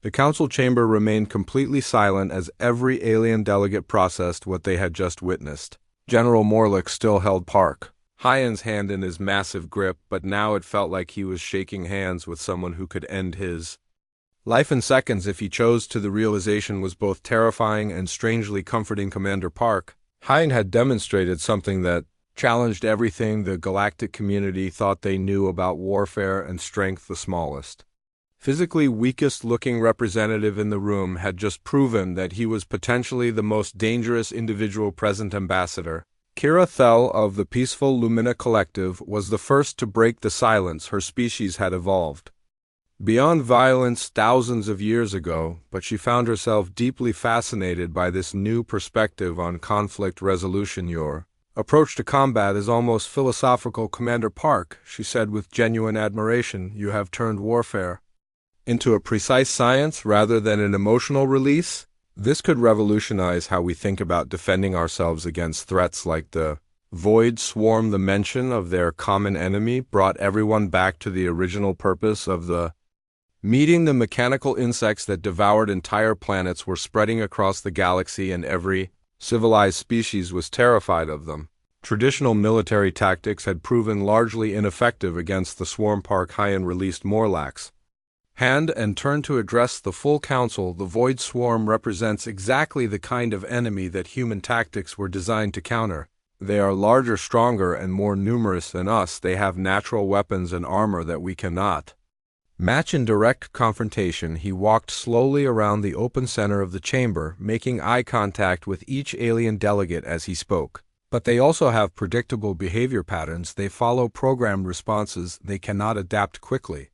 The council chamber remained completely silent as every alien delegate processed what they had just witnessed. General Morlock still held Park Hyan's hand in his massive grip, but now it felt like he was shaking hands with someone who could end his life in seconds if he chose to. The realization was both terrifying and strangely comforting. Commander Park Hyan had demonstrated something that challenged everything the galactic community thought they knew about warfare and strength. The smallest, physically weakest-looking representative in the room had just proven that he was potentially the most dangerous individual present. Ambassador Kira Thel of the Peaceful Lumina Collective was the first to break the silence. Her species had evolved beyond violence thousands of years ago, but she found herself deeply fascinated by this new perspective on conflict resolution. Your approach to combat is almost philosophical, Commander Park, she said with genuine admiration. You have turned warfare into a precise science rather than an emotional release. This could revolutionize how we think about defending ourselves against threats like the Void Swarm. The mention of their common enemy brought everyone back to the original purpose of the meeting. The mechanical insects that devoured entire planets were spreading across the galaxy, and every civilized species was terrified of them. Traditional military tactics had proven largely ineffective against the swarm. Park Hyan released Morlack's hand and turned to address the full council. The Void Swarm represents exactly the kind of enemy that human tactics were designed to counter. They are larger, stronger, and more numerous than us. They have natural weapons and armor that we cannot match in direct confrontation. He walked slowly around the open center of the chamber, making eye contact with each alien delegate as he spoke. But they also have predictable behavior patterns. They follow programmed responses. They cannot adapt quickly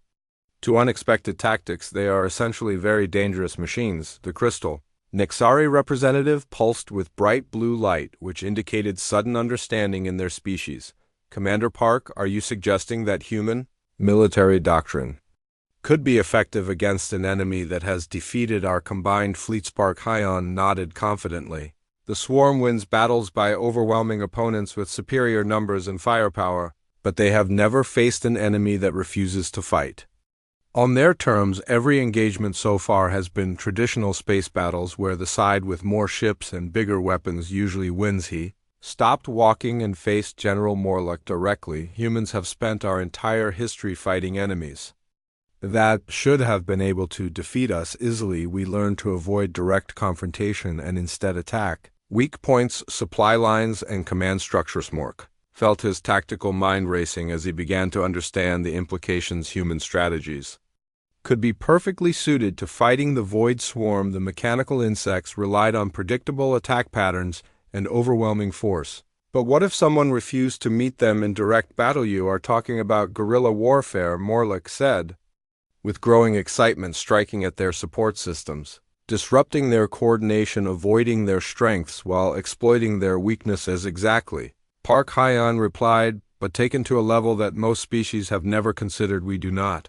to unexpected tactics. They are essentially very dangerous machines. The crystal Nixari representative pulsed with bright blue light, which indicated sudden understanding in their species. Commander Park, are you suggesting that human military doctrine could be effective against an enemy that has defeated our combined fleets? Park Hyan nodded confidently. The swarm wins battles by overwhelming opponents with superior numbers and firepower, but they have never faced an enemy that refuses to fight on their terms. Every engagement so far has been traditional space battles where the side with more ships and bigger weapons usually wins. He stopped walking and faced General Morlock directly. Humans have spent our entire history fighting enemies that should have been able to defeat us easily. We learned to avoid direct confrontation and instead attack weak points, supply lines, and command structures. Mork felt his tactical mind racing as he began to understand the implications. Human strategies could be perfectly suited to fighting the Void Swarm. The mechanical insects relied on predictable attack patterns and overwhelming force. But what if someone refused to meet them in direct battle? You are talking about guerrilla warfare, Morlock said, with growing excitement, striking at their support systems, disrupting their coordination, avoiding their strengths while exploiting their weaknesses. Exactly, Park Hyan replied, but taken to a level that most species have never considered. We do not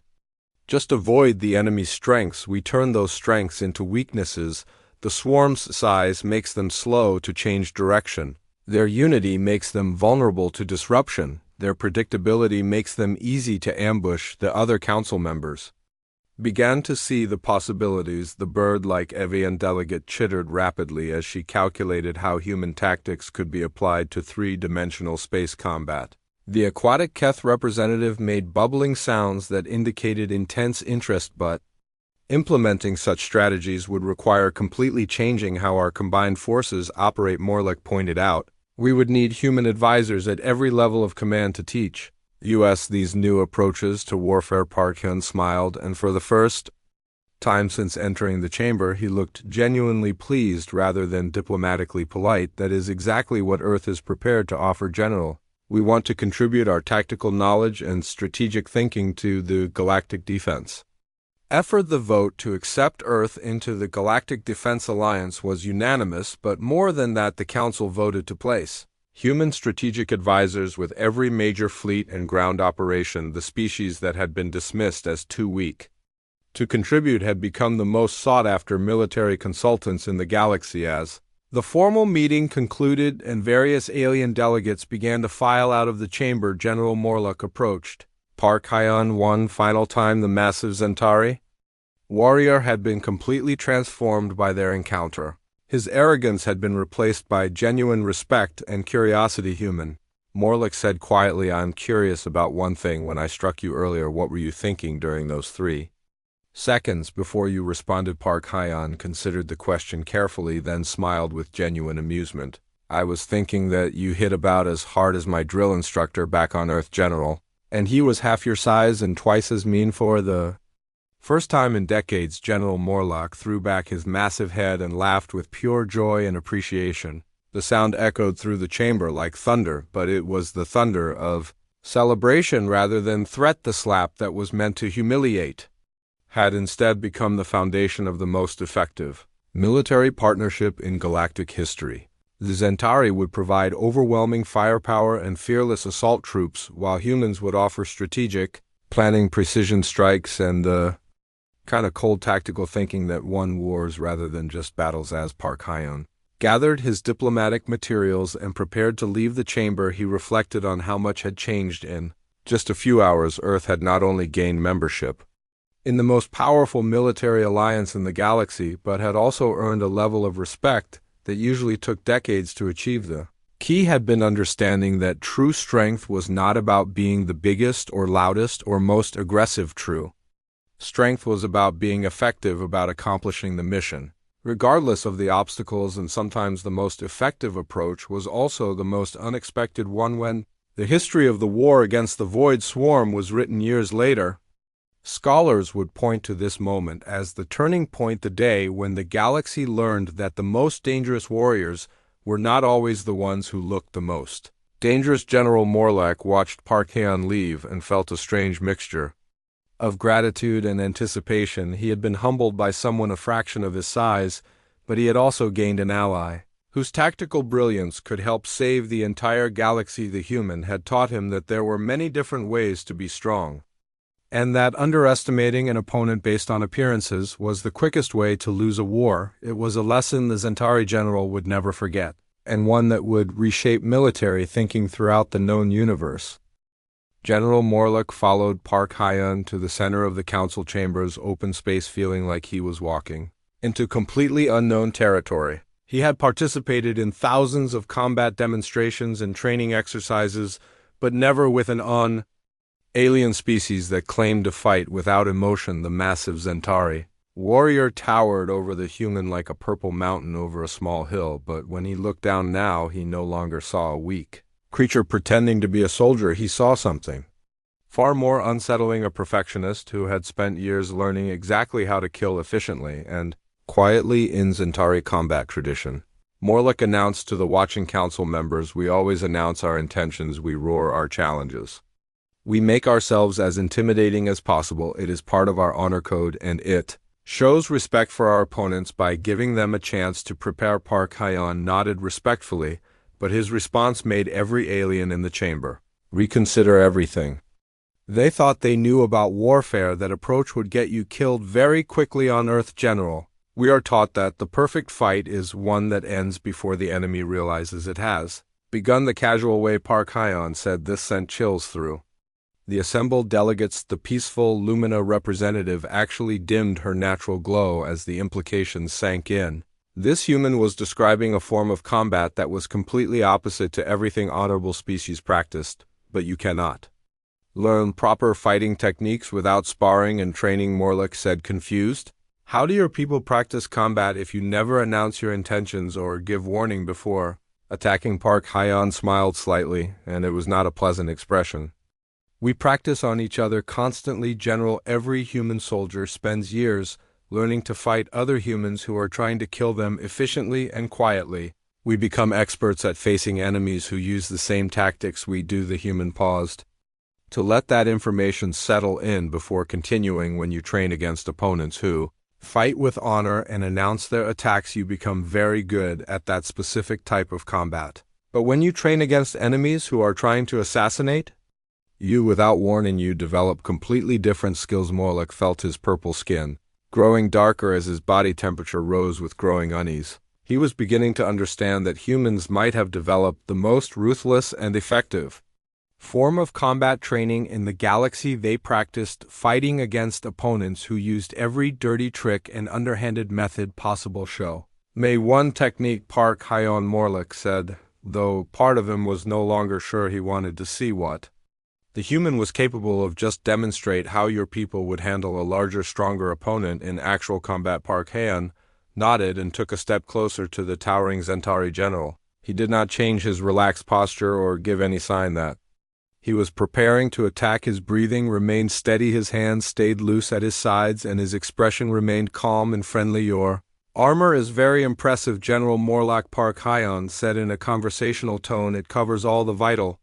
just avoid the enemy's strengths, we turn those strengths into weaknesses. The swarm's size makes them slow to change direction. Their unity makes them vulnerable to disruption. Their predictability makes them easy to ambush. The other council members began to see the possibilities. The bird-like Evian delegate chittered rapidly as she calculated how human tactics could be applied to three-dimensional space combat. The aquatic Keth representative made bubbling sounds that indicated intense interest, but implementing such strategies would require completely changing how our combined forces operate. Morlock pointed out, we would need human advisors at every level of command to teach us these new approaches to warfare. Park Hyan smiled, and for the first time since entering the chamber, he looked genuinely pleased rather than diplomatically polite. That is exactly what Earth is prepared to offer, General. We want to contribute our tactical knowledge and strategic thinking to the galactic defense effort. The vote to accept Earth into the Galactic Defense Alliance was unanimous, but more than that, the Council voted to place human strategic advisors with every major fleet and ground operation. The species that had been dismissed as too weak to contribute had become the most sought-after military consultants in the galaxy. As the formal meeting concluded and various alien delegates began to file out of the chamber, General Morlock approached Park Hyan one final time. The massive Zentari Warrior had been completely transformed by their encounter. His arrogance had been replaced by genuine respect and curiosity human. Morlock said quietly, "I'm curious about one thing. When I struck you earlier, what were you thinking during those 3 seconds before you responded?" Park Hyan considered the question carefully, then smiled with genuine amusement. "I was thinking that you hit about as hard as my drill instructor back on Earth, General. And he was half your size and twice as mean for the..." First time in decades, General Morlock threw back his massive head and laughed with pure joy and appreciation. The sound echoed through the chamber like thunder, but it was the thunder of celebration rather than threat. The slap that was meant to humiliate had instead become the foundation of the most effective military partnership in galactic history. The Zentari would provide overwhelming firepower and fearless assault troops, while humans would offer strategic planning, precision strikes, and the kind of cold tactical thinking that won wars rather than just battles. As Park Hyan gathered his diplomatic materials and prepared to leave the chamber, he reflected on how much had changed. In just a few hours, Earth had not only gained membership in the most powerful military alliance in the galaxy, but had also earned a level of respect that usually took decades to achieve. The key had been understanding that true strength was not about being the biggest or loudest or most aggressive. True strength was about being effective, about accomplishing the mission, regardless of the obstacles, and sometimes the most effective approach was also the most unexpected one. When the history of the war against the Void Swarm was written years later, scholars would point to this moment as the turning point, the day when the galaxy learned that the most dangerous warriors were not always the ones who looked the most dangerous. General Morlock watched Park Hyan leave and felt a strange mixture of gratitude and anticipation. He had been humbled by someone a fraction of his size, but he had also gained an ally whose tactical brilliance could help save the entire galaxy. The human had taught him that there were many different ways to be strong, and that underestimating an opponent based on appearances was the quickest way to lose a war. It was a lesson the Zentari general would never forget, and one that would reshape military thinking throughout the known universe. General Morlock followed Park Hyan to the center of the council chamber's open space, feeling like he was walking into completely unknown territory. He had participated in thousands of combat demonstrations and training exercises, but never with an alien species that claimed to fight without emotion. The massive Zentari warrior towered over the human like a purple mountain over a small hill, but when he looked down now, he no longer saw a weak creature pretending to be a soldier. He saw something far more unsettling, a perfectionist who had spent years learning exactly how to kill efficiently and quietly in Zentari combat tradition. Morlock announced to the watching council members, "We always announce our intentions, we roar our challenges. We make ourselves as intimidating as possible. It is part of our honor code, and it shows respect for our opponents by giving them a chance to prepare." Park Hyan nodded respectfully, but his response made every alien in the chamber reconsider everything they thought they knew about warfare. That approach would get you killed very quickly on Earth, General. We are taught that the perfect fight is one that ends before the enemy realizes it has begun. The casual way Park Hyan said this sent chills through the assembled delegates. The peaceful Lumina representative actually dimmed her natural glow as the implications sank in. This human was describing a form of combat that was completely opposite to everything honorable species practiced. But you cannot learn proper fighting techniques without sparring and training, Morlock said, confused. How do your people practice combat if you never announce your intentions or give warning before attacking? Park Hyan smiled slightly, and it was not a pleasant expression. We practice on each other constantly, General. Every human soldier spends years learning to fight other humans who are trying to kill them efficiently and quietly. We become experts at facing enemies who use the same tactics we do. The human paused to let that information settle in before continuing. When you train against opponents who fight with honor and announce their attacks, you become very good at that specific type of combat. But when you train against enemies who are trying to assassinate you without warning, you develop completely different skills. Morlock felt his purple skin growing darker as his body temperature rose with growing unease. He was beginning to understand that humans might have developed the most ruthless and effective form of combat training in the galaxy. They practiced fighting against opponents who used every dirty trick and underhanded method possible. Show May one technique, Park Hyon Morlock said, though part of him was no longer sure he wanted to see what the human was capable of. Just demonstrate how your people would handle a larger, stronger opponent in actual combat. Park Hyon nodded and took a step closer to the towering Zentari general. He did not change his relaxed posture or give any sign that he was preparing to attack. His breathing remained steady, his hands stayed loose at his sides, and his expression remained calm and friendly. Your armor is very impressive, General Morlock, Park Hyon said in a conversational tone. It covers all the vital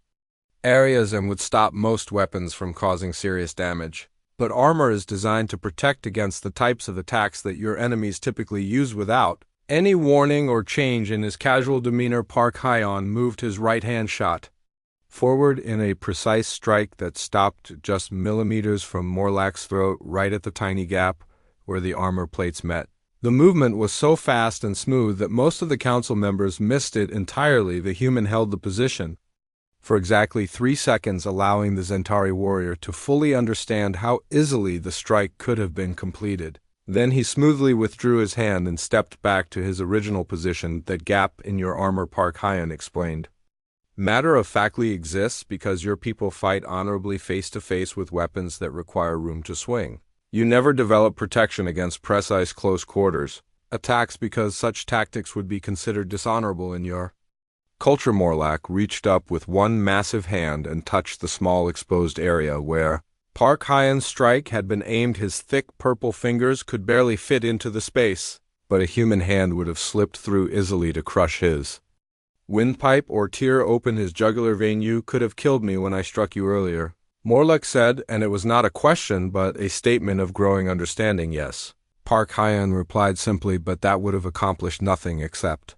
areas and would stop most weapons from causing serious damage. But armor is designed to protect against the types of attacks that your enemies typically use. Without any warning or change in his casual demeanor, Park Hyon moved his right hand shot forward in a precise strike that stopped just millimeters from Morlock's throat, right at the tiny gap where the armor plates met. The movement was so fast and smooth that most of the council members missed it entirely. The human held the position for exactly 3 seconds, allowing the Zentari warrior to fully understand how easily the strike could have been completed. Then he smoothly withdrew his hand and stepped back to his original position. That gap in your armor, Park Hyon explained, matter-of-factly exists because your people fight honorably face-to-face with weapons that require room to swing. You never develop protection against precise close quarters attacks because such tactics would be considered dishonorable in your culture. Morlock reached up with one massive hand and touched the small exposed area where Park Hyon's strike had been aimed. His thick purple fingers could barely fit into the space, but a human hand would have slipped through easily to crush his windpipe or tear open his jugular vein. You could have killed me when I struck you earlier, Morlock said, and it was not a question but a statement of growing understanding. Yes, Park Hyon replied simply, but that would have accomplished nothing except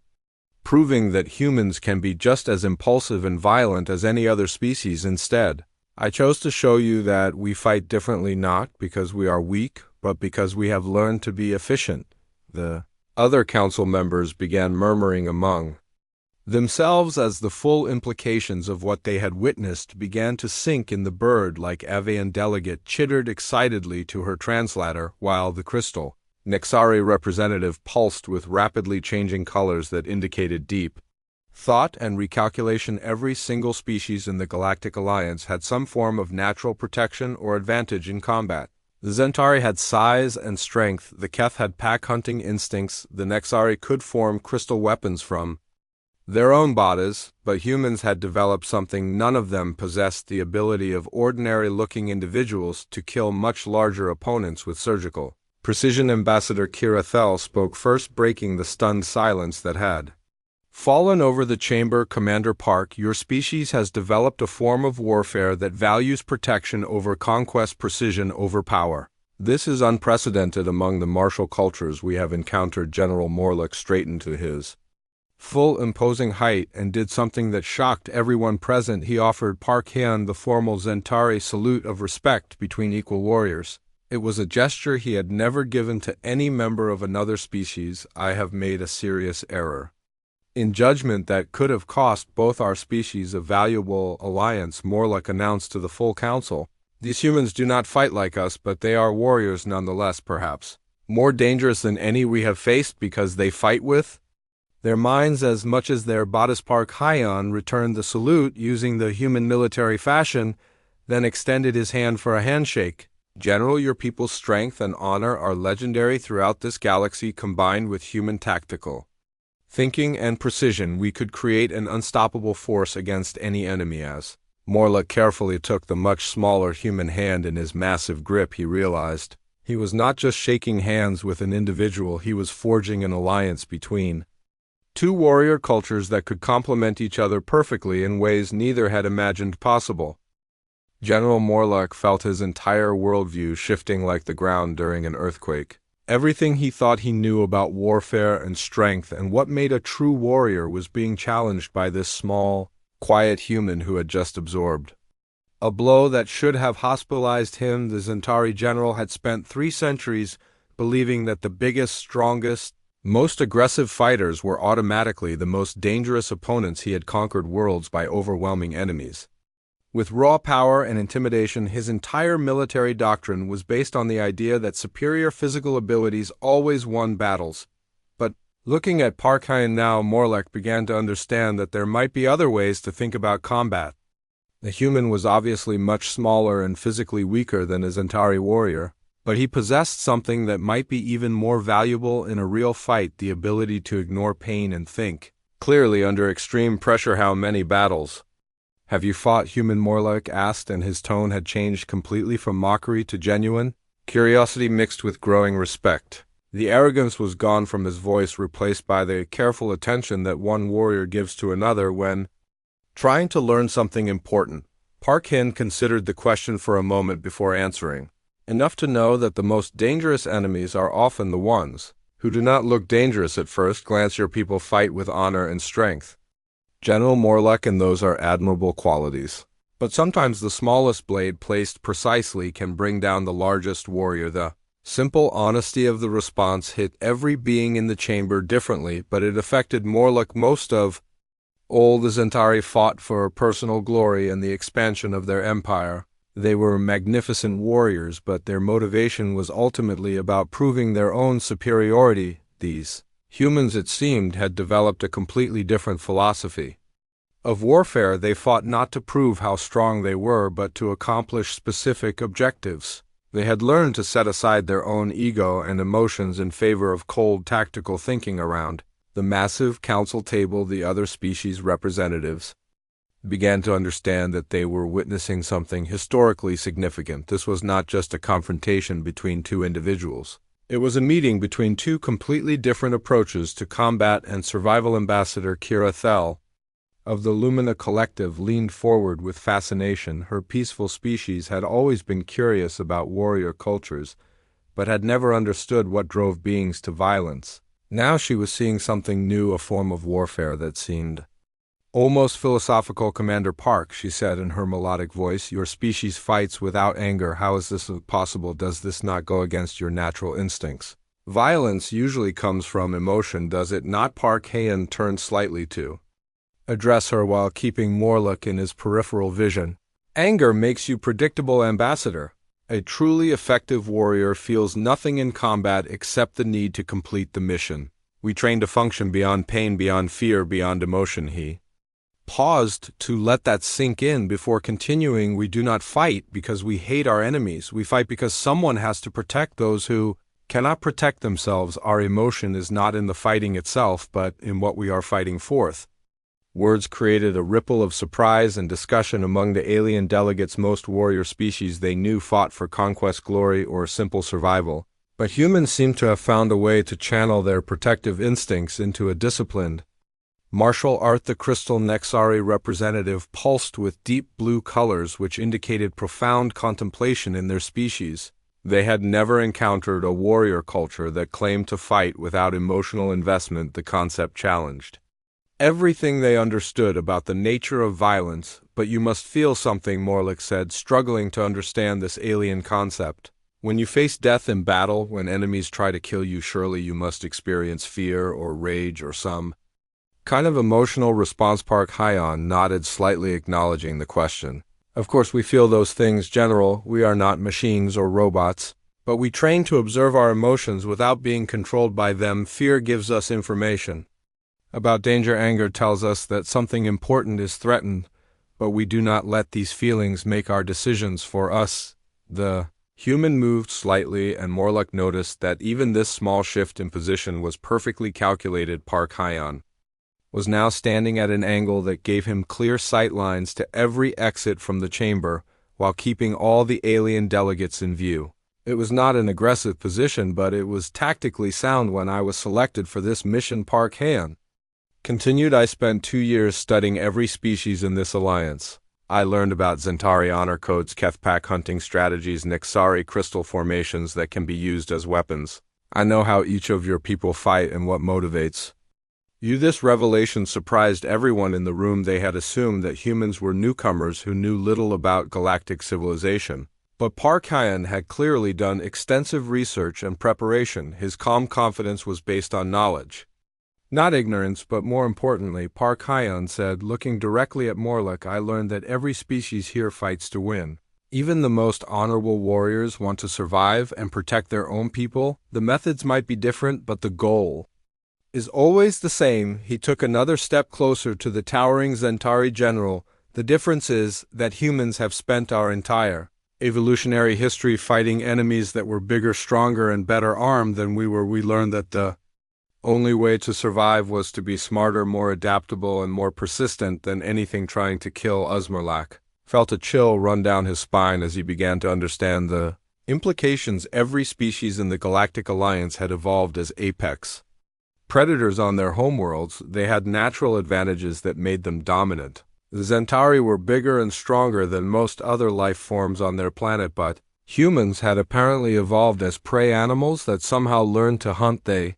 proving that humans can be just as impulsive and violent as any other species. Instead, I chose to show you that we fight differently, not because we are weak, but because we have learned to be efficient. The other council members began murmuring among themselves as the full implications of what they had witnessed began to sink in. The bird-like Avian delegate chittered excitedly to her translator, while the crystal Nexari representative pulsed with rapidly changing colors that indicated deep thought and recalculation. Every single species in the Galactic Alliance had some form of natural protection or advantage in combat. The Zentari had size and strength, the Keth had pack-hunting instincts, the Nexari could form crystal weapons from their own bodies, but humans had developed something none of them possessed: the ability of ordinary-looking individuals to kill much larger opponents with surgical precision. Ambassador Kira Thel spoke first, breaking the stunned silence that had fallen over the chamber. Commander Park, your species has developed a form of warfare that values protection over conquest, precision over power. This is unprecedented among the martial cultures we have encountered. General Morlock straightened to his full imposing height and did something that shocked everyone present. He offered Park Hyon the formal Zentari salute of respect between equal warriors. It was a gesture he had never given to any member of another species. I have made a serious error in judgment that could have cost both our species a valuable alliance, Morlock announced to the full council. These humans do not fight like us, but they are warriors nonetheless, perhaps more dangerous than any we have faced because they fight with their minds as much as their bodies. Park Hyon returned the salute using the human military fashion, then extended his hand for a handshake. General, your people's strength and honor are legendary throughout this galaxy. Combined with human tactical thinking and precision, we could create an unstoppable force against any enemy. As Morlock carefully took the much smaller human hand in his massive grip, he realized he was not just shaking hands with an individual, he was forging an alliance between two warrior cultures that could complement each other perfectly in ways neither had imagined possible. General Morlock felt his entire worldview shifting like the ground during an earthquake. Everything he thought he knew about warfare and strength and what made a true warrior was being challenged by this small, quiet human who had just absorbed a blow that should have hospitalized him. The Zentari general had spent 3 centuries believing that the biggest, strongest, most aggressive fighters were automatically the most dangerous opponents. He had conquered worlds by overwhelming enemies, With raw power and intimidation, his entire military doctrine was based on the idea that superior physical abilities always won battles. But looking at Park Hyen now, Morlech began to understand that there might be other ways to think about combat. The human was obviously much smaller and physically weaker than a Zentari warrior, but he possessed something that might be even more valuable in a real fight: the ability to ignore pain and think clearly under extreme pressure. How many battles have you fought? Human Morlech asked, and his tone had changed completely from mockery to genuine curiosity mixed with growing respect. The arrogance was gone from his voice, replaced by the careful attention that one warrior gives to another when trying to learn something important. Park Hyen considered the question for a moment before answering, enough to know that the most dangerous enemies are often the ones who do not look dangerous at first glance. Your people fight with honor and strength, General Morlech, and those are admirable qualities. But sometimes the smallest blade placed precisely can bring down the largest warrior. The simple honesty of the response hit every being in the chamber differently, but it affected Morlech most of all. The Zentari fought for personal glory and the expansion of their empire. They were magnificent warriors, but their motivation was ultimately about proving their own superiority. These humans, it seemed, had developed a completely different philosophy of warfare. They fought not to prove how strong they were, but to accomplish specific objectives. They had learned to set aside their own ego and emotions in favor of cold, tactical thinking. Around the massive council table, the other species representatives began to understand that they were witnessing something historically significant. This was not just a confrontation between two individuals. It was a meeting between two completely different approaches to combat and survival. Ambassador Kira Thel of the Lumina Collective leaned forward with fascination. Her peaceful species had always been curious about warrior cultures, but had never understood what drove beings to violence. Now she was seeing something new, a form of warfare that seemed almost philosophical. Commander Park, she said in her melodic voice, your species fights without anger. How is this possible? Does this not go against your natural instincts? Violence usually comes from emotion, does it not? Park Hyen turned slightly to address her while keeping Morlech in his peripheral vision. Anger makes you predictable, Ambassador. A truly effective warrior feels nothing in combat except the need to complete the mission. We train to function beyond pain, beyond fear, beyond emotion. He paused to let that sink in before continuing. We do not fight because we hate our enemies. We fight because someone has to protect those who cannot protect themselves. Our emotion is not in the fighting itself, but in what we are fighting for. Words created a ripple of surprise and discussion among the alien delegates. Most warrior species they knew fought for conquest, glory, or simple survival, but humans seemed to have found a way to channel their protective instincts into a disciplined martial art. The crystal Nexari representative pulsed with deep blue colors which indicated profound contemplation in their species. They had never encountered a warrior culture that claimed to fight without emotional investment. The concept challenged everything they understood about the nature of violence. But you must feel something, Morlech said, struggling to understand this alien concept. When you face death in battle, when enemies try to kill you, surely you must experience fear or rage or some kind of emotional response. Park Hyen nodded slightly, acknowledging the question. Of course we feel those things, General. We are not machines or robots, but we train to observe our emotions without being controlled by them. Fear gives us information about danger. Anger tells us that something important is threatened, but we do not let these feelings make our decisions for us. The human moved slightly, and Morlech noticed that even this small shift in position was perfectly calculated. Park Hyen was now standing at an angle that gave him clear sight lines to every exit from the chamber, while keeping all the alien delegates in view. It was not an aggressive position, but it was tactically sound. When I was selected for this mission, Park Hyen continued, I spent 2 years studying every species in this alliance. I learned about Zentari honor codes, Kethpak hunting strategies, Nexari crystal formations that can be used as weapons. I know how each of your people fight and what motivates you. This revelation surprised everyone in the room. They had assumed that humans were newcomers who knew little about galactic civilization. But Park Hyen had clearly done extensive research and preparation. His calm confidence was based on knowledge. Not ignorance, but more importantly, Park Hyon said, looking directly at Morlock, I learned that every species here fights to win. Even the most honorable warriors want to survive and protect their own people. The methods might be different, but the goal is always the same. He took another step closer to the towering Zentari general. The difference is that humans have spent our entire evolutionary history fighting enemies that were bigger, stronger, and better armed than we were. We learned that the only way to survive was to be smarter, more adaptable, and more persistent than anything trying to kill Usmurlak. Felt a chill run down his spine as he began to understand the implications. Every species in the Galactic Alliance had evolved as apex predators on their homeworlds. They had natural advantages that made them dominant. The Zentari were bigger and stronger than most other life forms on their planet, but humans had apparently evolved as prey animals that somehow learned to hunt. They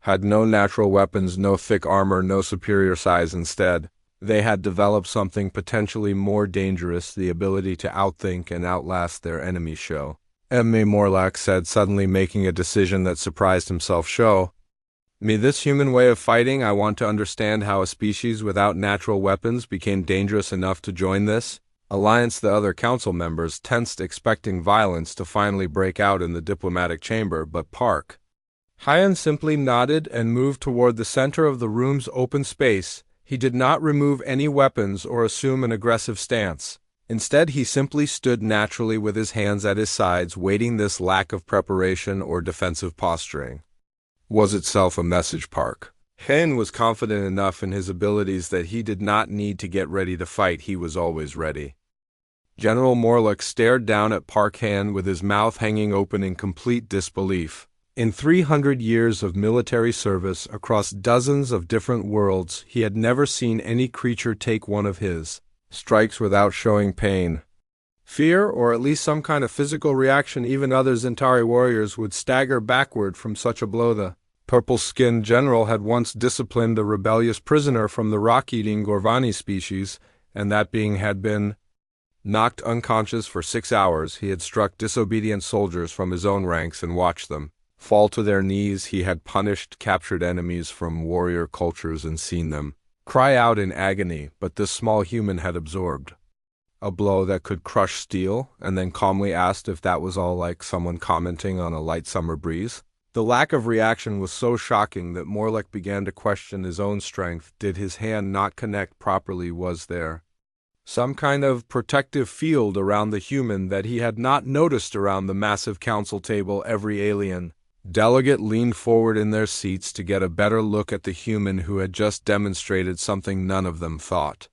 had no natural weapons, no thick armor, no superior size. Instead, they had developed something potentially more dangerous, the ability to outthink and outlast their enemies. Show me, Morlock said, suddenly making a decision that surprised himself. Show me this human way of fighting. I want to understand how a species without natural weapons became dangerous enough to join this alliance. The other council members tensed, expecting violence to finally break out in the diplomatic chamber, but Park Hyon simply nodded and moved toward the center of the room's open space. He did not remove any weapons or assume an aggressive stance. Instead, he simply stood naturally with his hands at his sides, waiting. This lack of preparation or defensive posturing was itself a message. Park Hyon was confident enough in his abilities that he did not need to get ready to fight. He was always ready. General Morlock stared down at Park Hyon with his mouth hanging open in complete disbelief. In 300 years of military service across dozens of different worlds, he had never seen any creature take one of his strikes without showing pain, fear, or at least some kind of physical reaction. Even other Zentari warriors would stagger backward from such a blow. The purple-skinned general had once disciplined a rebellious prisoner from the rock-eating Gorvani species, and that being had been knocked unconscious for 6 hours. He had struck disobedient soldiers from his own ranks and watched them fall to their knees. He had punished captured enemies from warrior cultures and seen them cry out in agony, but this small human had absorbed a blow that could crush steel, and then calmly asked if that was all like someone commenting on a light summer breeze. The lack of reaction was so shocking that Morlock began to question his own strength. Did his hand not connect properly? Was there some kind of protective field around the human that he had not noticed around the massive council table? Every alien delegate leaned forward in their seats to get a better look at the human who had just demonstrated something none of them thought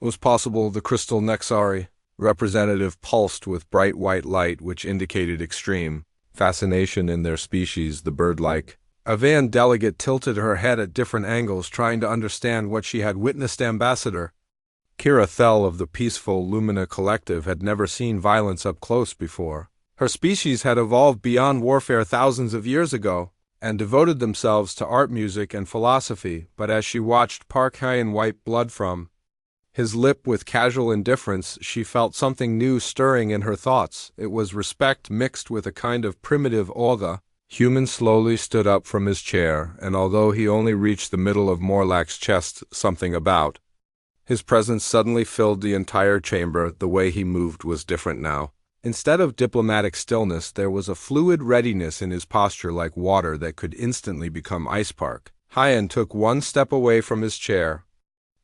was possible. The crystal Nexari representative pulsed with bright white light, which indicated extreme fascination in their species, the bird-like. Avan delegate tilted her head at different angles, trying to understand what she had witnessed. Ambassador Kira Thel of the peaceful Lumina Collective had never seen violence up close before. Her species had evolved beyond warfare thousands of years ago and devoted themselves to art, music, and philosophy, but as she watched Park Hyon wipe blood from his lip with casual indifference, she felt something new stirring in her thoughts. It was respect mixed with a kind of primitive awe. The human slowly stood up from his chair, and although he only reached the middle of Morlock's chest, something about his presence suddenly filled the entire chamber. The way he moved was different now. Instead of diplomatic stillness, there was a fluid readiness in his posture, like water that could instantly become ice. Park Hyon took one step away from his chair,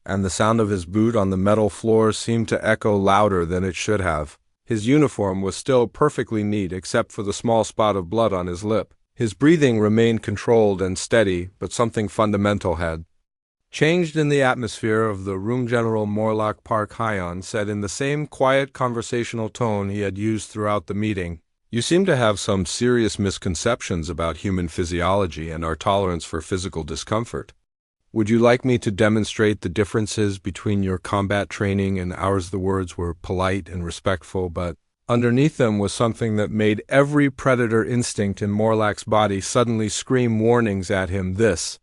and the sound of his boot on the metal floor seemed to echo louder than it should have. His uniform was still perfectly neat except for the small spot of blood on his lip. His breathing remained controlled and steady, but something fundamental had changed in the atmosphere of the room. General Morlock, Park Hyon said in the same quiet conversational tone he had used throughout the meeting, "You seem to have some serious misconceptions about human physiology and our tolerance for physical discomfort. Would you like me to demonstrate the differences between your combat training and ours?" The words were polite and respectful, but underneath them was something that made every predator instinct in Morlock's body suddenly scream warnings at him. This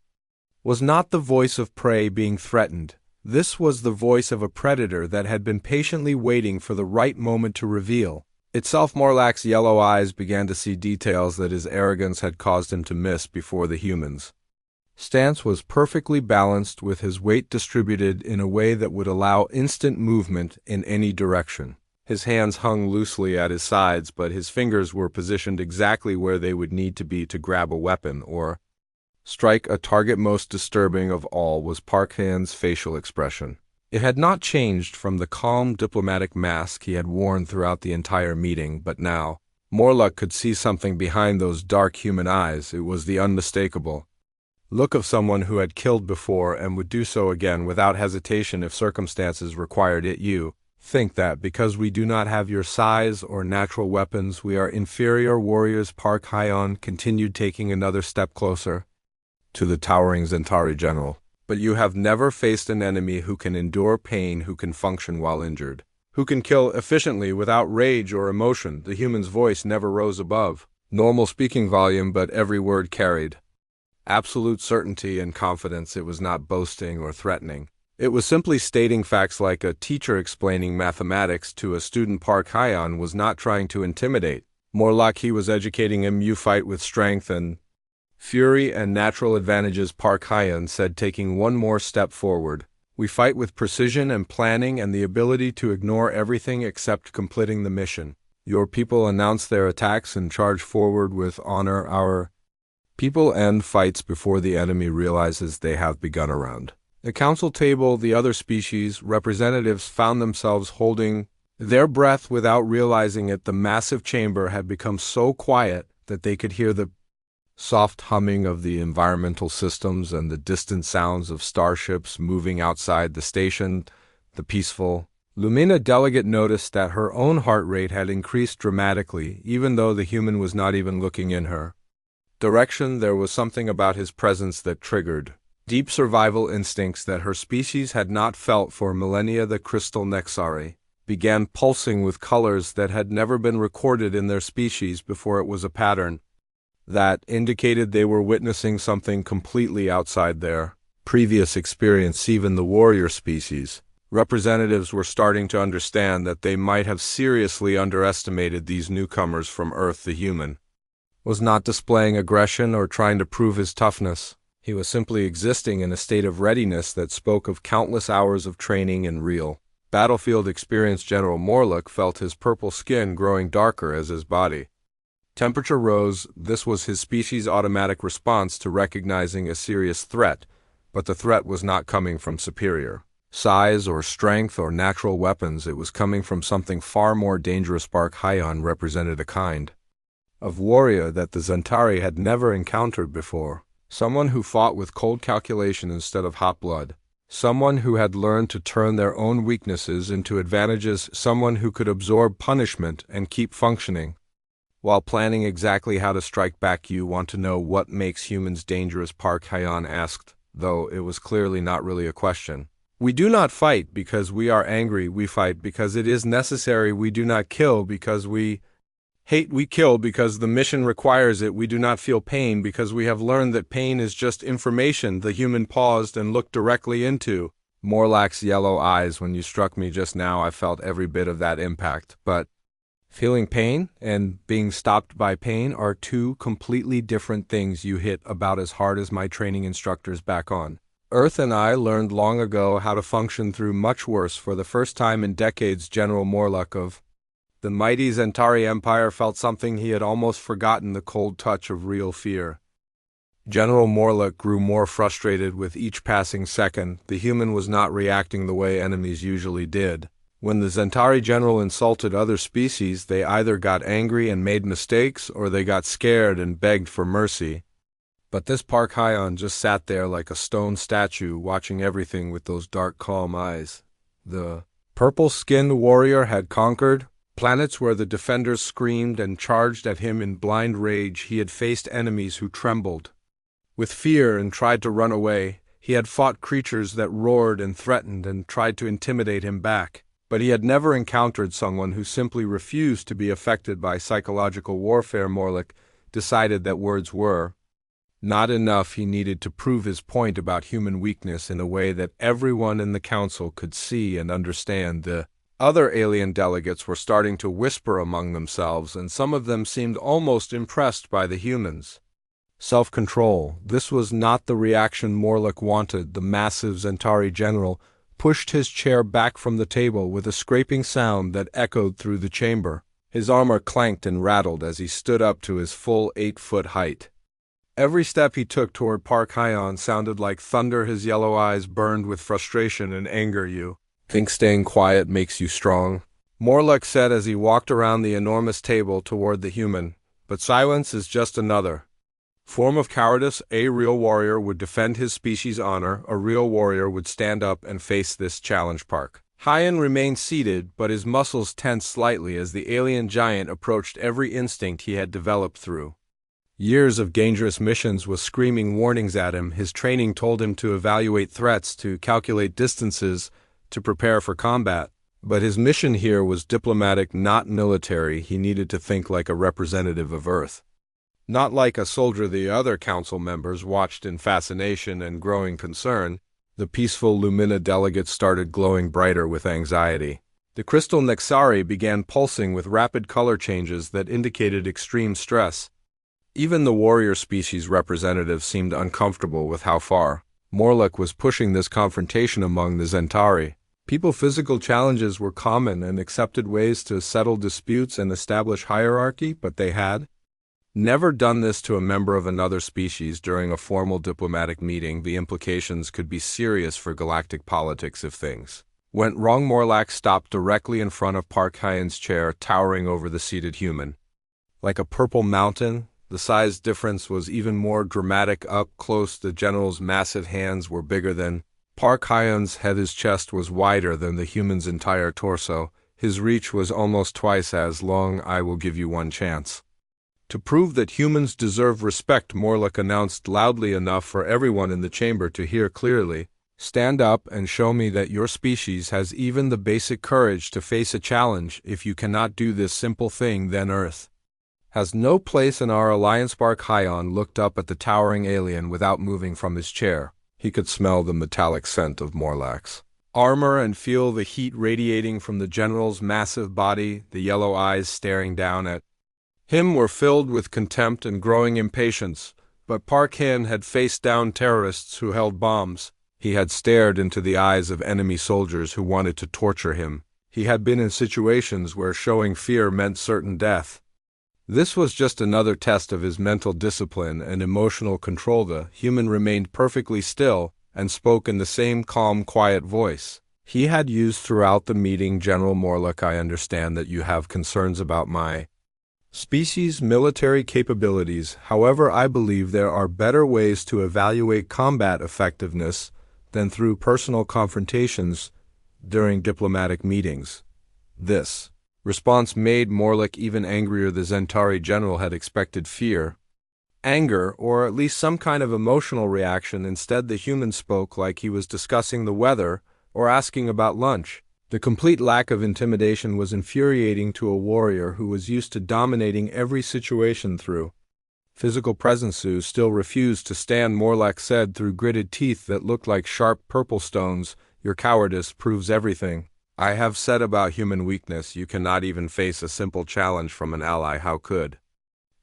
was not the voice of prey being threatened. This was the voice of a predator that had been patiently waiting for the right moment to reveal itself. Morlock's yellow eyes began to see details that his arrogance had caused him to miss before. The humans stance was perfectly balanced with his weight distributed in a way that would allow instant movement in any direction. His hands hung loosely at his sides, but his fingers were positioned exactly where they would need to be to grab a weapon or strike a target. Most disturbing of all was Park Han's facial expression. It had not changed from the calm diplomatic mask he had worn throughout the entire meeting, but now Morlock could see something behind those dark human eyes. It was the unmistakable look of someone who had killed before and would do so again without hesitation if circumstances required it. You think that because we do not have your size or natural weapons, we are inferior warriors? Park Hyon continued, taking another step closer to the towering Zentari general. But you have never faced an enemy who can endure pain, who can function while injured, who can kill efficiently without rage or emotion. The human's voice never rose above normal speaking volume, but every word carried absolute certainty and confidence. It was not boasting or threatening. It was simply stating facts, like a teacher explaining mathematics to a student. Park Hyon was not trying to intimidate Morlock. He was educating him. You fight with strength and fury and natural advantages, Park Hyon said, taking one more step forward. We fight with precision and planning and the ability to ignore everything except completing the mission. Your people announce their attacks and charge forward with honor. Our people end fights before the enemy realizes they have begun. Around the council table, the other species representatives found themselves holding their breath without realizing it. The massive chamber had become so quiet that they could hear the soft humming of the environmental systems and the distant sounds of starships moving outside the station. The peaceful Lumina delegate noticed that her own heart rate had increased dramatically, even though the human was not even looking in her direction. There was something about his presence that triggered deep survival instincts that her species had not felt for millennia. The crystal Nexari began pulsing with colors that had never been recorded in their species before. It was a pattern that indicated they were witnessing something completely outside their previous experience. Even the warrior species representatives were starting to understand that they might have seriously underestimated these newcomers from Earth. The human was not displaying aggression or trying to prove his toughness. He was simply existing in a state of readiness that spoke of countless hours of training and real battlefield experience. General Morlock felt his purple skin growing darker as his body temperature rose. This was his species' automatic response to recognizing a serious threat, but the threat was not coming from superior size or strength or natural weapons. It was coming from something far more dangerous. Park Hyon represented a kind of warrior that the Zentari had never encountered before. Someone who fought with cold calculation instead of hot blood. Someone who had learned to turn their own weaknesses into advantages. Someone who could absorb punishment and keep functioning while planning exactly how to strike back. You want to know what makes humans dangerous? Park Hyon asked, though it was clearly not really a question. We do not fight because we are angry. We fight because it is necessary. We do not kill because we hate. We kill because the mission requires it. We do not feel pain because we have learned that pain is just information. The human paused and looked directly into Morlock's yellow eyes. When you struck me just now, I felt every bit of that impact. But feeling pain and being stopped by pain are two completely different things. You hit about as hard as my training instructors back on Earth and I learned long ago how to function through much worse. For the first time in decades, General Morlock of the mighty Zentari Empire felt something he had almost forgotten, the cold touch of real fear. General Morlock grew more frustrated with each passing second. The human was not reacting the way enemies usually did. When the Zentari general insulted other species, they either got angry and made mistakes, or they got scared and begged for mercy. But this Park Hyon just sat there like a stone statue, watching everything with those dark, calm eyes. The purple-skinned warrior had conquered planets where the defenders screamed and charged at him in blind rage. He had faced enemies who trembled with fear and tried to run away. He had fought creatures that roared and threatened and tried to intimidate him back. But he had never encountered someone who simply refused to be affected by psychological warfare. Morlock decided that words were not enough. He needed to prove his point about human weakness in a way that everyone in the council could see and understand. The other alien delegates were starting to whisper among themselves, and some of them seemed almost impressed by the humans' Self-control. This was not the reaction Morlock wanted. The massive Zentari general pushed his chair back from the table with a scraping sound that echoed through the chamber. His armor clanked and rattled as he stood up to his full 8-foot height. Every step he took toward Park Hyon sounded like thunder. His yellow eyes burned with frustration and anger. You think staying quiet makes you strong? Morlock said as he walked around the enormous table toward the human. But silence is just another form of cowardice. A real warrior would defend his species' honor. A real warrior would stand up and face this challenge. Park Hyon remained seated, but his muscles tensed slightly as the alien giant approached. Every instinct he had developed through years of dangerous missions was screaming warnings at him. His training told him to evaluate threats, to calculate distances, to prepare for combat. But his mission here was diplomatic, not military. He needed to think like a representative of Earth, not like a soldier. The other council members watched in fascination and growing concern. The peaceful Lumina delegates started glowing brighter with anxiety. The crystal Nexari began pulsing with rapid color changes that indicated extreme stress. Even the warrior species representatives seemed uncomfortable with how far Morlock was pushing this confrontation among the Zentari. Physical challenges were common and accepted ways to settle disputes and establish hierarchy, but they had never done this to a member of another species during a formal diplomatic meeting. The implications could be serious for galactic politics if things went wrong. Morlock stopped directly in front of Park Hyon's chair, towering over the seated human. Like a purple mountain, the size difference was even more dramatic. Up close, the general's massive hands were bigger than Park Hyon's head. His chest was wider than the human's entire torso. His reach was almost twice as long. I will give you one chance to prove that humans deserve respect, Morlock announced loudly enough for everyone in the chamber to hear clearly. Stand up and show me that your species has even the basic courage to face a challenge. If you cannot do this simple thing, then Earth has no place in our alliance. Park Hyon looked up at the towering alien without moving from his chair. He could smell the metallic scent of Morlock's armor and feel the heat radiating from the general's massive body. The yellow eyes staring down at him were filled with contempt and growing impatience. But Park Hyon had faced down terrorists who held bombs. He had stared into the eyes of enemy soldiers who wanted to torture him. He had been in situations where showing fear meant certain death. This was just another test of his mental discipline and emotional control. The human remained perfectly still and spoke in the same calm, quiet voice he had used throughout the meeting. General Morlock, I understand that you have concerns about my species' military capabilities. However, I believe there are better ways to evaluate combat effectiveness than through personal confrontations during diplomatic meetings. This response made Morlock even angrier. The Zentari general had expected fear, anger, or at least some kind of emotional reaction. Instead, the human spoke like he was discussing the weather or asking about lunch. The complete lack of intimidation was infuriating to a warrior who was used to dominating every situation through physical presence. Who still refused to stand. Morlock said through gritted teeth that looked like sharp purple stones, your cowardice proves everything I have said about human weakness. You cannot even face a simple challenge from an ally. How could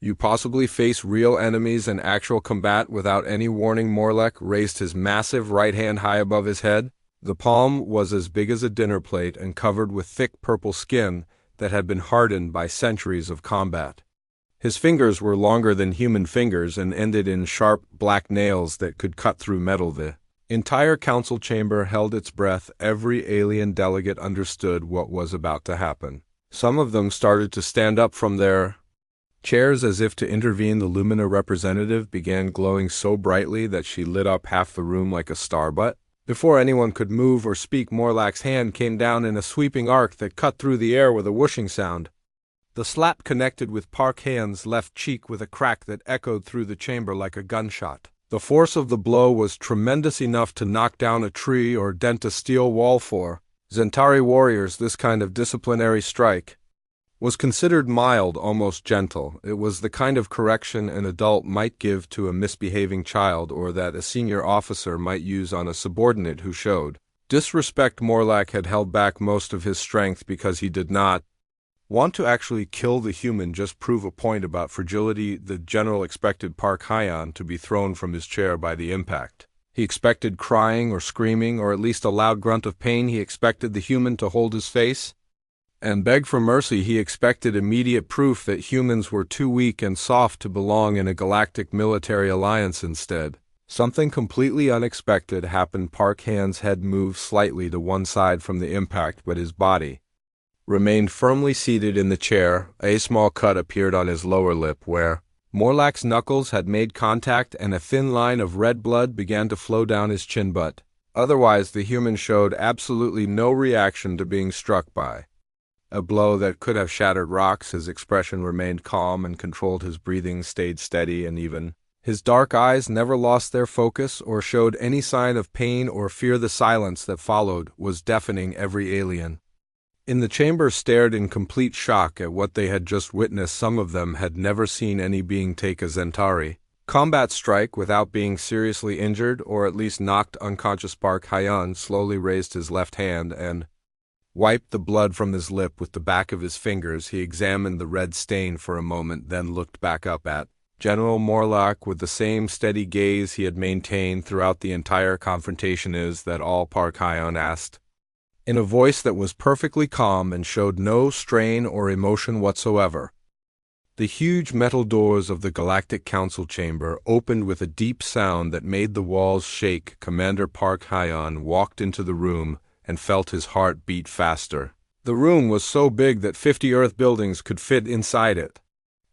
you possibly face real enemies and actual combat without any warning? Morlock raised his massive right hand high above his head. The palm was as big as a dinner plate and covered with thick purple skin that had been hardened by centuries of combat. His fingers were longer than human fingers and ended in sharp black nails that could cut through metal. The entire council chamber held its breath. Every alien delegate understood what was about to happen. Some of them started to stand up from their chairs as if to intervene. The Lumina representative began glowing so brightly that she lit up half the room like a star. But before anyone could move or speak, Morlock's hand came down in a sweeping arc that cut through the air with a whooshing sound. The slap connected with Park Hyon's left cheek with a crack that echoed through the chamber like a gunshot. The force of the blow was tremendous, enough to knock down a tree or dent a steel wall. For Zentari warriors, this kind of disciplinary strike was considered mild, almost gentle. It was the kind of correction an adult might give to a misbehaving child, or that a senior officer might use on a subordinate who showed disrespect. Morlock had held back most of his strength because he did not Want to actually kill the human, just prove a point about fragility. The general expected Park Hyan to be thrown from his chair by the impact. He expected crying or screaming, or at least a loud grunt of pain. He expected the human to hold his face and beg for mercy. He expected immediate proof that humans were too weak and soft to belong in a galactic military alliance. Instead, something completely unexpected happened. Park Han's head moved slightly to one side from the impact, but his body remained firmly seated in the chair. A small cut appeared on his lower lip where Morlach's knuckles had made contact, and a thin line of red blood began to flow down his chin butt. Otherwise, the human showed absolutely no reaction to being struck by a blow that could have shattered rocks. His expression remained calm and controlled. His breathing stayed steady and even. His dark eyes never lost their focus or showed any sign of pain or fear. The silence that followed was deafening. Every alien in the chamber stared in complete shock at what they had just witnessed. Some of them had never seen any being take a Zentari combat strike without being seriously injured or at least knocked unconscious. Park Hyan slowly raised his left hand and wiped the blood from his lip with the back of his fingers. He examined the red stain for a moment, then looked back up at General Morlach with the same steady gaze he had maintained throughout the entire confrontation. Is that all? Park Hyan asked, in a voice that was perfectly calm and showed no strain or emotion whatsoever. The huge metal doors of the Galactic Council chamber opened with a deep sound that made the walls shake. Commander Park Hyan walked into the room and felt his heart beat faster. The room was so big that 50 Earth buildings could fit inside it.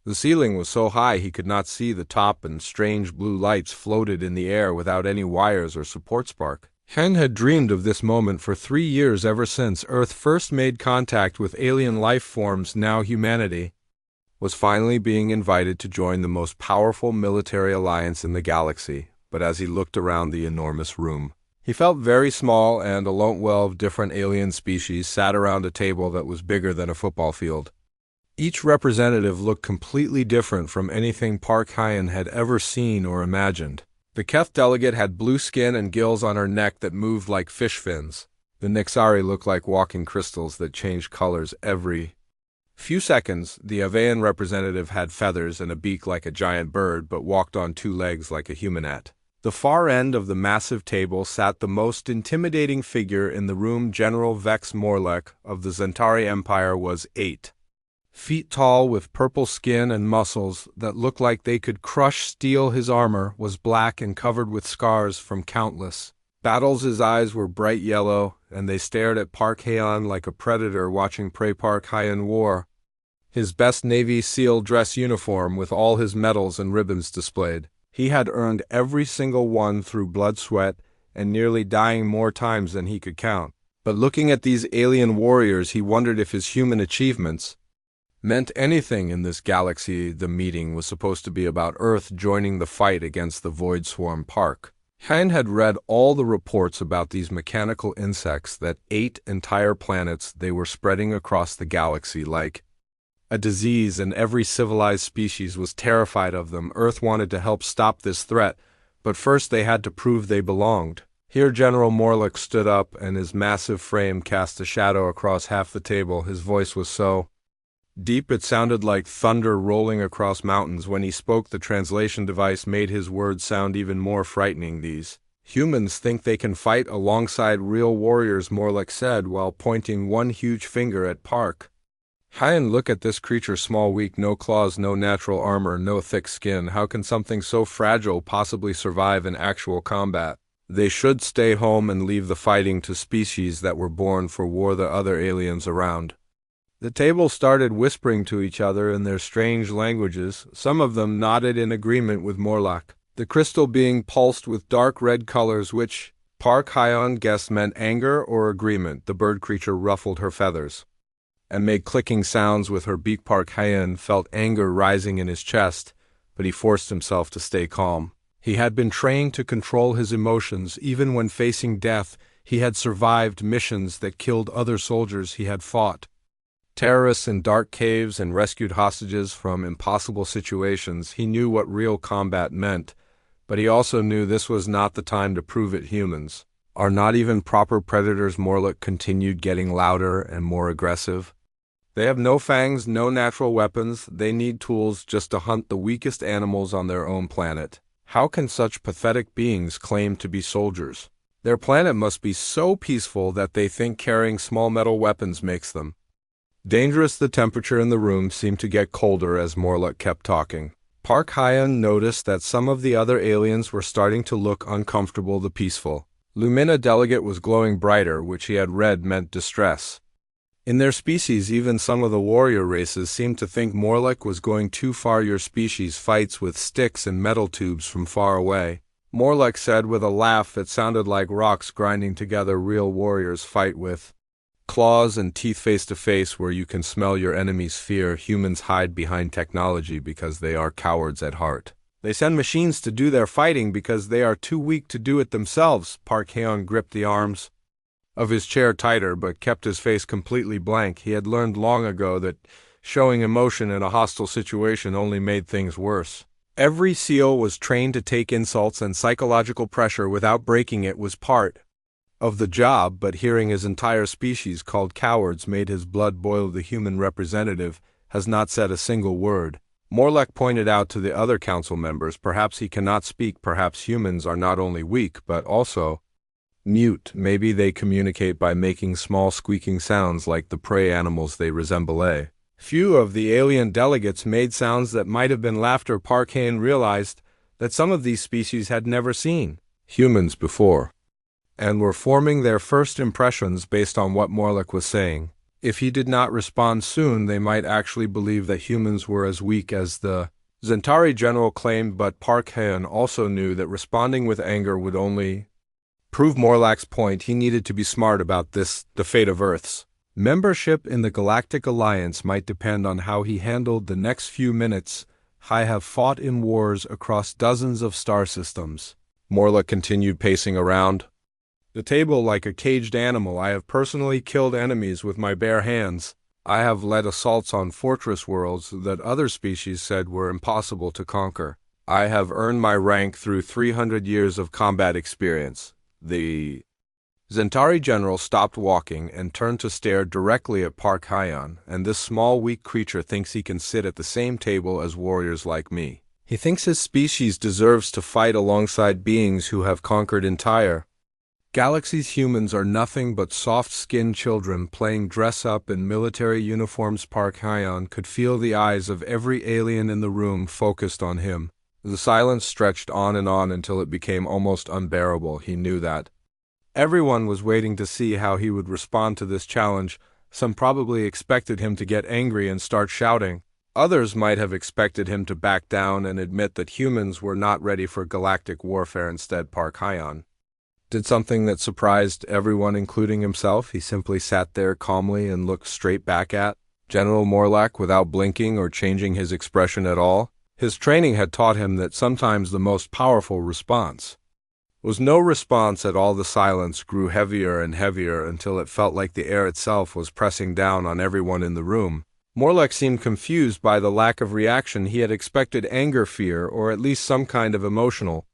The ceiling was so high he could not see the top, and strange blue lights floated in the air without any wires or supports. Park Hyan had dreamed of this moment for 3 years, ever since Earth first made contact with alien life forms. Now humanity was finally being invited to join the most powerful military alliance in the galaxy. But as he looked around the enormous room, he felt very small and alone. 12 different alien species sat around a table that was bigger than a football field. Each representative looked completely different from anything Park Hyan had ever seen or imagined. The Keth delegate had blue skin and gills on her neck that moved like fish fins. The Nixari looked like walking crystals that changed colors every few seconds. The Avean representative had feathers and a beak like a giant bird, but walked on 2 legs like a human. At the far end of the massive table sat the most intimidating figure in the room. General Vex Morlach of the Zentari Empire was 8 feet tall, with purple skin and muscles that looked like they could crush steel. His armor was black and covered with scars from countless battles. His eyes were bright yellow, and they stared at Park Hyan like a predator watching prey. Park Hyan wore his best Navy SEAL dress uniform with all his medals and ribbons displayed. He had earned every single one through blood, sweat, and nearly dying more times than he could count. But looking at these alien warriors, he wondered if his human achievements meant anything in this galaxy. The meeting was supposed to be about Earth joining the fight against the Void Swarm. Park Hyan had read all the reports about these mechanical insects, that 8 entire planets they were spreading across the galaxy like a disease, and every civilized species was terrified of them. Earth wanted to help stop this threat, but first they had to prove they belonged. Here General Morlach stood up, and his massive frame cast a shadow across half the table. His voice was so deep it sounded like thunder rolling across mountains. When he spoke, the translation device made his words sound even more frightening. These humans think they can fight alongside real warriors, Morlach said, while pointing one huge finger at Park Hyan. Look at this creature, small, weak, no claws, no natural armor, no thick skin. How can something so fragile possibly survive in actual combat? They should stay home and leave the fighting to species that were born for war. The other aliens around the table started whispering to each other in their strange languages. Some of them nodded in agreement with Morlach. The crystal being pulsed with dark red colors, which Park Hyan guessed meant anger or agreement. The bird creature ruffled her feathers and made clicking sounds with her beak. Park Hyan felt anger rising in his chest, but he forced himself to stay calm. He had been trained to control his emotions. Even when facing death, he had survived missions that killed other soldiers. He had fought terrorists in dark caves and rescued hostages from impossible situations. He knew what real combat meant, but he also knew this was not the time to prove it. Humans are not even proper predators. Morlach continued, getting louder and more aggressive. They have no fangs, no natural weapons. They need tools just to hunt the weakest animals on their own planet. How can such pathetic beings claim to be soldiers? Their planet must be so peaceful that they think carrying small metal weapons makes them dangerous. The temperature in the room seemed to get colder as Morlock kept talking. Park Hyan noticed that some of the other aliens were starting to look uncomfortable. The peaceful Lumina delegate was glowing brighter, which he had read meant distress. In their species, even some of the warrior races seemed to think Morlock was going too far. Your species fights with sticks and metal tubes from far away, Morlock said with a laugh that sounded like rocks grinding together. Real warriors fight with claws and teeth face to face, where you can smell your enemy's fear. Humans hide behind technology because they are cowards at heart. They send machines to do their fighting because they are too weak to do it themselves. Park Haeun gripped the arms of his chair tighter, but kept his face completely blank. He had learned long ago that showing emotion in a hostile situation only made things worse. Every SEAL was trained to take insults and psychological pressure without breaking. It was part of the job, but hearing his entire species called cowards made his blood boil. The human representative has not said a single word. Morlock pointed out to the other council members, perhaps he cannot speak, perhaps humans are not only weak but also mute. Maybe they communicate by making small squeaking sounds like the prey animals they resemble. A few of the alien delegates made sounds that might have been laughter. Park Haeun realized that some of these species had never seen humans before, and were forming their first impressions based on what Morlock was saying. If he did not respond soon, they might actually believe that humans were as weak as the Zentari general claimed. But Park Haeun also knew that responding with anger would only prove Morlock's point. He needed to be smart about this. The fate of Earth's membership in the Galactic Alliance might depend on how he handled the next few minutes. I have fought in wars across dozens of star systems. Morlock continued pacing around the table like a caged animal. I have personally killed enemies with my bare hands. I have led assaults on fortress worlds that other species said were impossible to conquer. I have earned my rank through 300 years of combat experience. The Zentari general stopped walking and turned to stare directly at Park Hyan. And this small, weak creature thinks he can sit at the same table as warriors like me. He thinks his species deserves to fight alongside beings who have conquered entire galaxies. Humans are nothing but soft-skinned children playing dress-up in military uniforms. Park Hyan could feel the eyes of every alien in the room focused on him. The silence stretched on and on until it became almost unbearable. He knew that everyone was waiting to see how he would respond to this challenge. Some probably expected him to get angry and start shouting. Others might have expected him to back down and admit that humans were not ready for galactic warfare. Instead, Park Hyan did something that surprised everyone, including himself. He simply sat there calmly and looked straight back at General Morlock without blinking or changing his expression at all. His training had taught him that sometimes the most powerful response was no response at all. The silence grew heavier and heavier until it felt like the air itself was pressing down on everyone in the room. Morlock seemed confused by the lack of reaction. He had expected anger, fear, or at least some kind of emotional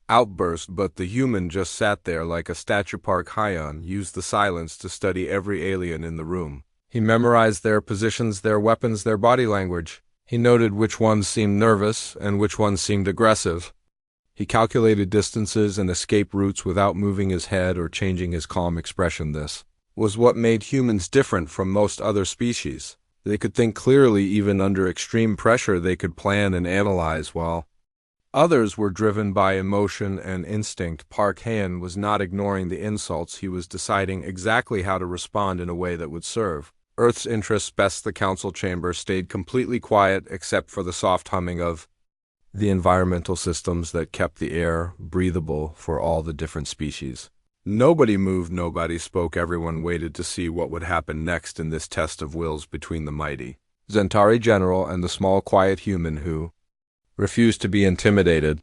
outburst, but the human just sat there like a statue. Park Hyan used the silence to study every alien in the room. He memorized their positions, their weapons, their body language. He noted which ones seemed nervous and which ones seemed aggressive. He calculated distances and escape routes without moving his head or changing his calm expression. This was what made humans different from most other species. They could think clearly even under extreme pressure. They could plan and analyze, while others were driven by emotion and instinct. Park Haeun was not ignoring the insults. He was deciding exactly how to respond in a way that would serve Earth's interests best. The council chamber stayed completely quiet except for the soft humming of the environmental systems that kept the air breathable for all the different species. Nobody moved, nobody spoke. Everyone waited to see what would happen next in this test of wills between the mighty Zentari general and the small, quiet human who refused to be intimidated.